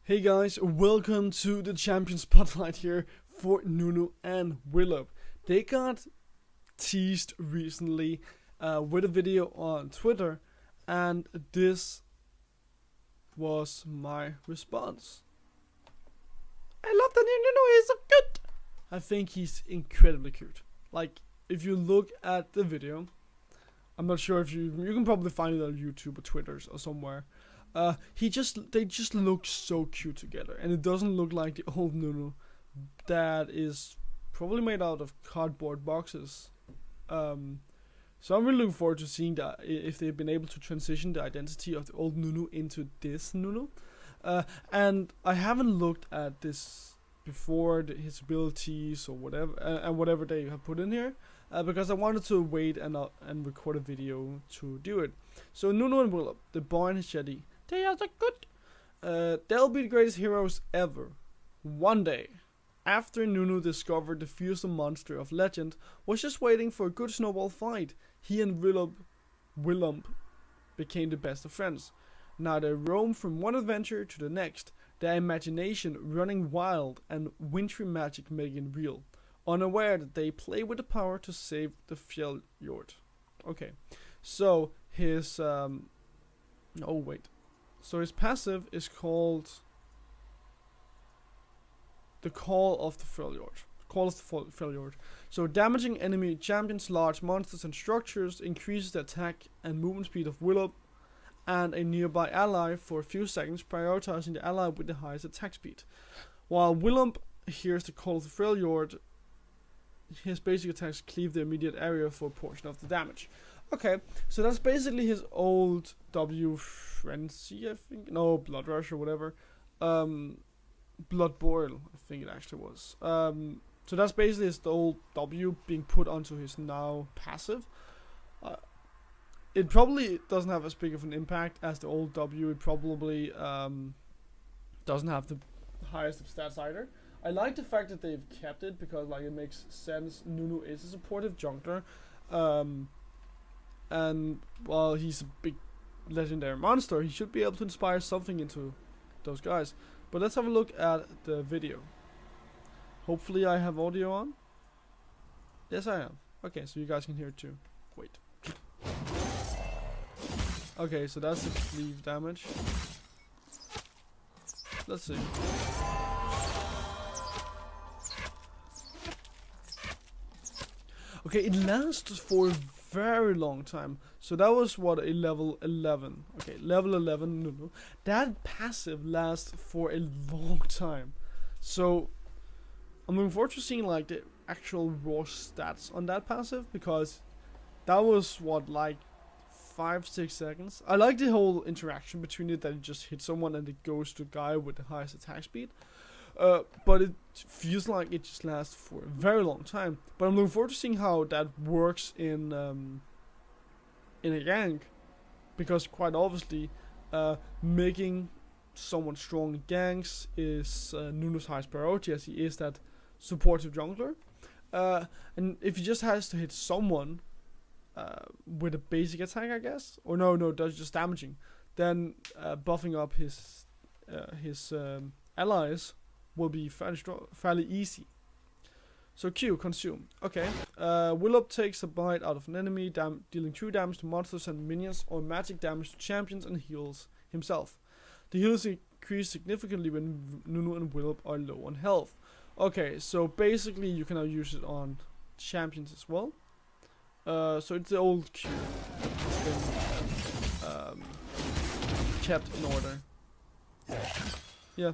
Hey guys, welcome to the champion spotlight here for Nunu and Willow. They got teased recently with a video on Twitter, and this was my response. I love the new Nunu, he's so cute! I think he's incredibly cute. Like, if you look at the video, I'm not sure if you can probably find it on YouTube or Twitter or somewhere. They just look so cute together, and it doesn't look like the old Nunu that is probably made out of cardboard boxes. So I'm really looking forward to seeing that, if they've been able to transition the identity of the old Nunu into this Nunu. And I haven't looked at this before, his abilities or whatever, and whatever they have put in here, because I wanted to wait and record a video to do it. So Nunu and Willow, the boy and his jetty, they are so good. They'll be the greatest heroes ever. One day, after Nunu discovered the fearsome monster of legend was just waiting for a good snowball fight, he and Willump became the best of friends. Now they roam from one adventure to the next, their imagination running wild and wintry magic making real, unaware that they play with the power to save the Fjord. Okay, so his So his passive is called the Call of the Fjord. So damaging enemy champions, large monsters and structures, increases the attack and movement speed of Willow and a nearby ally for a few seconds, prioritizing the ally with the highest attack speed. While Willump hears the Call of the Fjord, his basic attacks cleave the immediate area for a portion of the damage. Okay, so that's basically his old W Frenzy, I think. No, Blood Rush or whatever. Blood Boil, I think it actually was. So that's basically his old W being put onto his now passive. It probably doesn't have as big of an impact as the old W. It probably doesn't have the highest of stats either. I like the fact that they've kept it because like it makes sense. Nunu is a supportive jungler. And while he's a big legendary monster, he should be able to inspire something into those guys. But let's have a look at the video. Hopefully I have audio on. Yes, I am. Okay, so you guys can hear it too. Wait. Okay, so that's the cleave damage. Let's see. Okay, it lasts for a very long time. So that was what, a level 11. Okay, level 11 Nunu. That passive lasts for a long time. So I'm looking forward to seeing like the actual raw stats on that passive, because that was what, like 5-6 seconds. I like the whole interaction between it, that it just hits someone and it goes to the guy with the highest attack speed. But it feels like it just lasts for a very long time. But I'm looking forward to seeing how that works in a gank, because quite obviously, making someone strong in ganks is Nunu's highest priority, as he is that supportive jungler. And if he just has to hit someone with a basic attack, I guess, or no, that's just damaging, then buffing up his allies will be fairly easy. So Q, consume. Okay. Willow takes a bite out of an enemy, dealing 2 damage to monsters and minions, or magic damage to champions, and heals himself. The heals increase significantly when Nunu and Willow are low on health. Okay, so basically you can now use it on champions as well. So it's the old Q. It's been kept in order. Yeah.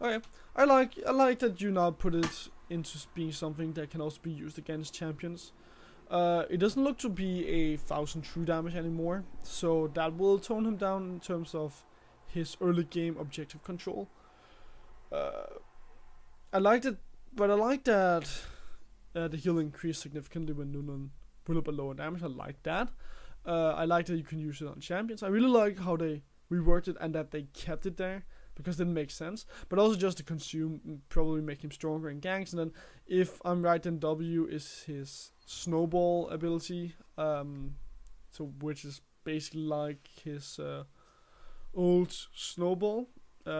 Okay. I like that you now put it into being something that can also be used against champions. It doesn't look to be 1,000 true damage anymore, so that will tone him down in terms of his early game objective control. I liked it, but I like that the heal increased significantly when Nunu will up a lower damage. I like that. I like that you can use it on champions. I really like how they reworked it and that they kept it there, because it makes sense. But also just to consume, probably make him stronger in ganks. And then, if I'm right, then W is his snowball ability, so which is basically like his old snowball.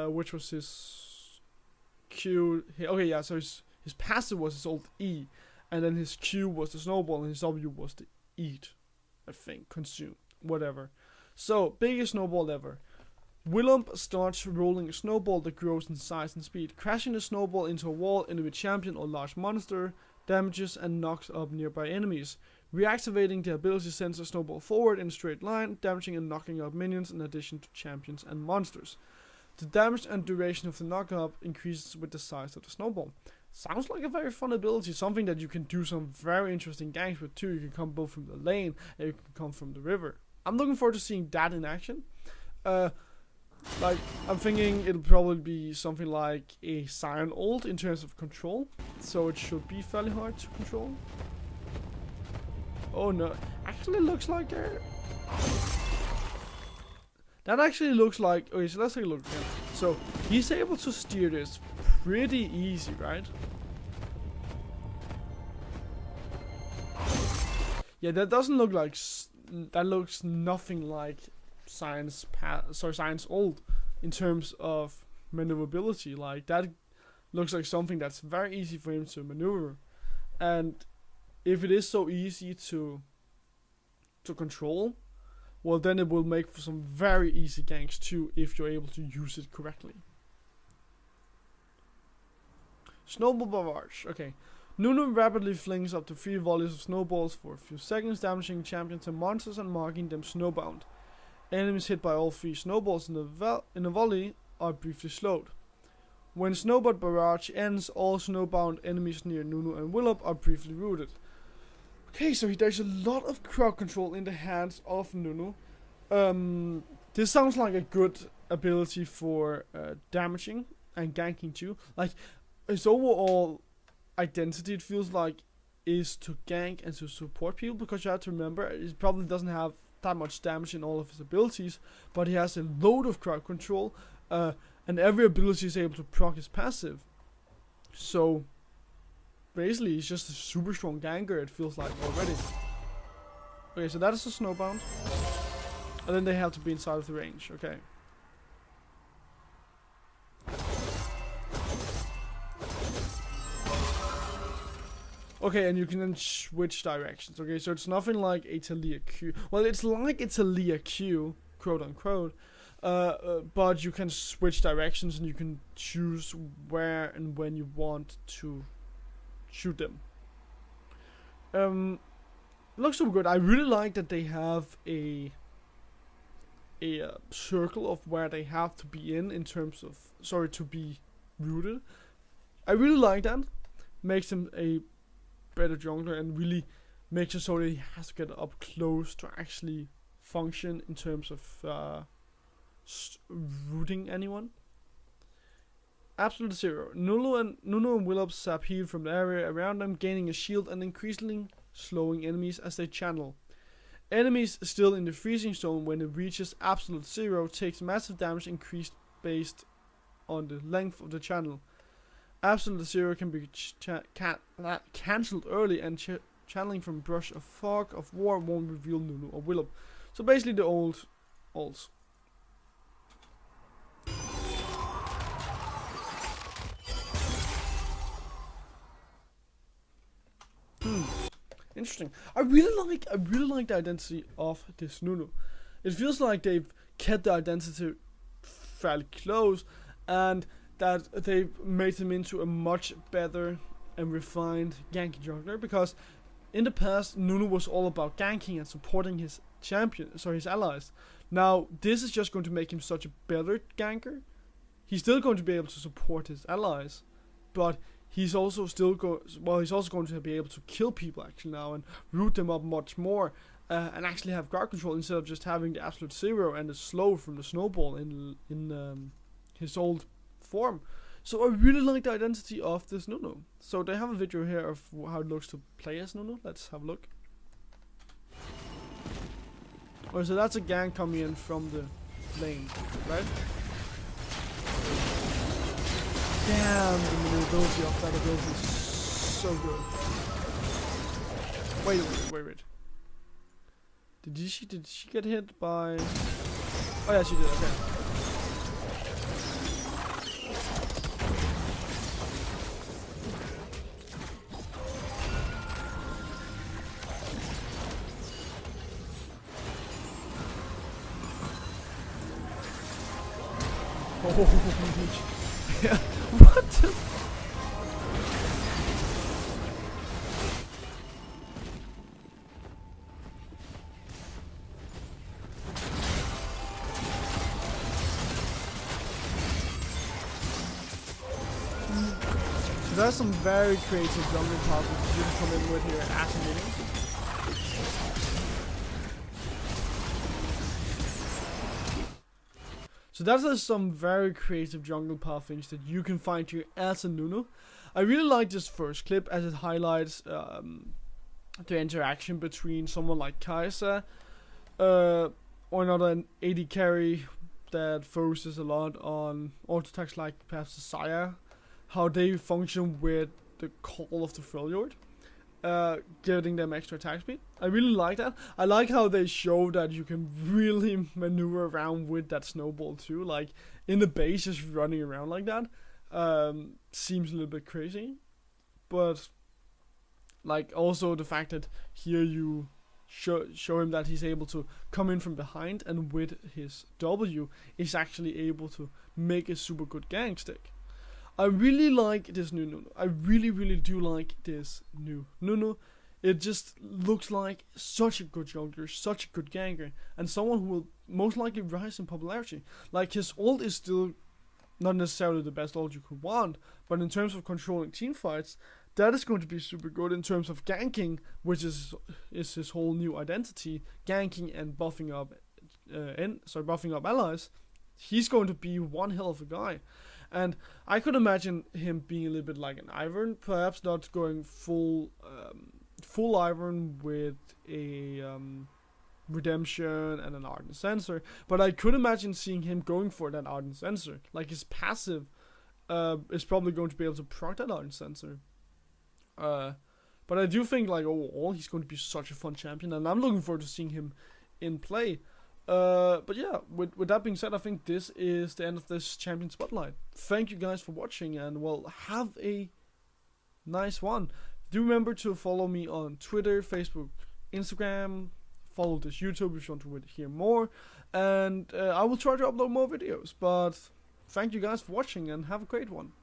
which was his Q. Okay, yeah. So his passive was his old E, and then his Q was the snowball, and his W was the eat. I think consume, whatever. So biggest snowball ever. Willump starts rolling a snowball that grows in size and speed, crashing the snowball into a wall, enemy champion or large monster, damages and knocks up nearby enemies. Reactivating the ability sends a snowball forward in a straight line, damaging and knocking up minions in addition to champions and monsters. The damage and duration of the knock-up increases with the size of the snowball. Sounds like a very fun ability, something that you can do some very interesting ganks with too. You can come both from the lane and you can come from the river. I'm looking forward to seeing that in action. Like, I'm thinking it'll probably be something like a Scion ult in terms of control. So it should be fairly hard to control. Oh no, actually looks like that actually looks like, okay, so let's take a look again. So he's able to steer this pretty easy, right? Yeah, that doesn't look like, that looks nothing like Science old in terms of maneuverability. Like, that looks like something that's very easy for him to maneuver. And if it is so easy to control, well, then it will make for some very easy ganks too if you're able to use it correctly. Snowball barrage. Okay. Nunu rapidly flings up to 3 volleys of snowballs for a few seconds, damaging champions and monsters and marking them snowbound. Enemies hit by all 3 snowballs in a volley are briefly slowed. When Snowball Barrage ends, all snowbound enemies near Nunu and Willump are briefly routed. Okay, so there's a lot of crowd control in the hands of Nunu. This sounds like a good ability for damaging and ganking too. Like, his overall identity, it feels like, is to gank and to support people, because you have to remember, he probably doesn't have that much damage in all of his abilities, but he has a load of crowd control, and every ability is able to proc his passive. So basically he's just a super strong ganker, it feels like, already. Okay, so that is a snowbound, and then they have to be inside of the range. Okay. Okay, and you can then switch directions. Okay, so it's nothing like a Talia Q. Well, it's like a Talia Q, quote unquote. But you can switch directions and you can choose where and when you want to shoot them. Looks so good. I really like that they have a circle of where they have to be in terms of, to be rooted. I really like that. Makes him a better jungler and really makes it so that he has to get up close to actually function in terms of rooting anyone. Absolute zero. Nunu and Willump sap heal from the area around them, gaining a shield and increasingly slowing enemies as they channel. Enemies still in the freezing zone when it reaches absolute zero takes massive damage increased based on the length of the channel. Absolute zero can be cancelled early, and channeling from brush of fog of war won't reveal Nunu or Willump. So basically the old ults. Interesting. I really like the identity of this Nunu. It feels like they've kept the identity fairly close, and that they've made him into a much better and refined ganky jungler, because in the past Nunu was all about ganking and supporting his his allies. Now this is just going to make him such a better ganker. He's still going to be able to support his allies, but he's also going to be able to kill people actually now and root them up much more, and actually have guard control instead of just having the absolute zero and the slow from the snowball in his old form. So I really like the identity of this Nunu. So they have a video here of how it looks to play as Nunu. Let's have a look. Oh, so that's a gang coming in from the lane, right? Damn, the maneuverability of that ability is so good. Wait. Did she get hit by... Oh yeah, she did, okay. Oh, yeah. What the? So there's some very creative jungle puzzles you can come in with here at the beginning. So that is some very creative jungle path things that you can find here as a Nunu. I really like this first clip as it highlights the interaction between someone like Kai'Sa or another AD carry that focuses a lot on auto attacks like perhaps the Saya, how they function with the call of the Freljord, giving them extra attack speed. I really like that. I like how they show that you can really maneuver around with that snowball too, like in the base just running around like that. Seems a little bit crazy, but like also the fact that here you show him that he's able to come in from behind and with his W is actually able to make a super good gang stick. I really like this new Nunu. I really do like this new Nunu. It just looks like such a good jungler, such a good ganger, and someone who will most likely rise in popularity. Like his ult is still not necessarily the best ult you could want, but in terms of controlling team fights, that is going to be super good. In terms of ganking, which is his whole new identity, ganking and buffing up, buffing up allies, he's going to be one hell of a guy. And I could imagine him being a little bit like an Ivern, perhaps not going full Ivern with a Redemption and an Ardent Sensor, but I could imagine seeing him going for that Ardent Sensor. Like his passive is probably going to be able to proc that Ardent Sensor. But I do think like overall he's going to be such a fun champion, and I'm looking forward to seeing him in play. But yeah, with that being said, I think this is the end of this champion spotlight. Thank you guys for watching, and well, have a nice one. Do remember to follow me on Twitter, Facebook, Instagram. Follow this YouTube if you want to hear more, and I will try to upload more videos. But thank you guys for watching, and have a great one.